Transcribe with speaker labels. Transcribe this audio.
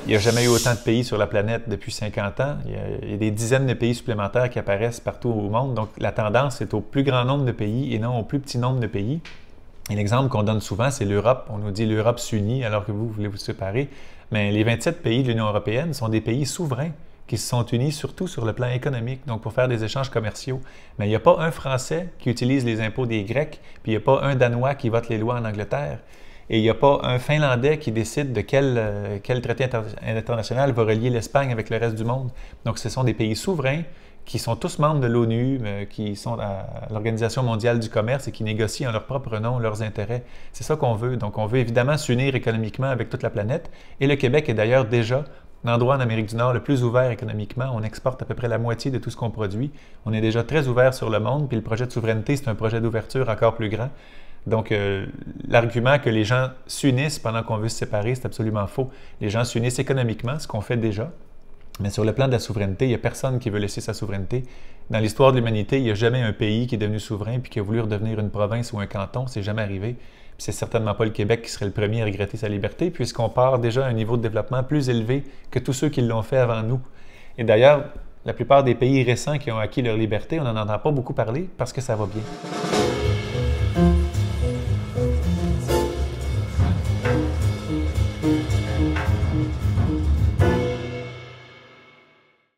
Speaker 1: Il n'y a jamais eu autant de pays sur la planète depuis 50 ans. Il y a des dizaines de pays supplémentaires qui apparaissent partout au monde. Donc, la tendance est au plus grand nombre de pays et non au plus petit nombre de pays. Et l'exemple qu'on donne souvent, c'est l'Europe. On nous dit l'Europe s'unit alors que vous voulez vous séparer. Mais les 27 pays de l'Union européenne sont des pays souverains qui se sont unis surtout sur le plan économique, donc pour faire des échanges commerciaux. Mais il n'y a pas un Français qui utilise les impôts des Grecs, puis il n'y a pas un Danois qui vote les lois en Angleterre. Et il n'y a pas un Finlandais qui décide de quel traité international va relier l'Espagne avec le reste du monde. Donc, ce sont des pays souverains qui sont tous membres de l'ONU, qui sont à l'Organisation mondiale du commerce et qui négocient en leur propre nom leurs intérêts. C'est ça qu'on veut. Donc, on veut évidemment s'unir économiquement avec toute la planète. Et le Québec est d'ailleurs déjà l'endroit en Amérique du Nord le plus ouvert économiquement. On exporte à peu près la moitié de tout ce qu'on produit. On est déjà très ouvert sur le monde. Puis le projet de souveraineté, c'est un projet d'ouverture encore plus grand. Donc, l'argument que les gens s'unissent pendant qu'on veut se séparer, c'est absolument faux. Les gens s'unissent économiquement, ce qu'on fait déjà. Mais sur le plan de la souveraineté, il n'y a personne qui veut laisser sa souveraineté. Dans l'histoire de l'humanité, il n'y a jamais un pays qui est devenu souverain puis qui a voulu redevenir une province ou un canton. C'est jamais arrivé. Puis c'est certainement pas le Québec qui serait le premier à regretter sa liberté, puisqu'on part déjà à un niveau de développement plus élevé que tous ceux qui l'ont fait avant nous. Et d'ailleurs, la plupart des pays récents qui ont acquis leur liberté, on n'en entend pas beaucoup parler parce que ça va bien.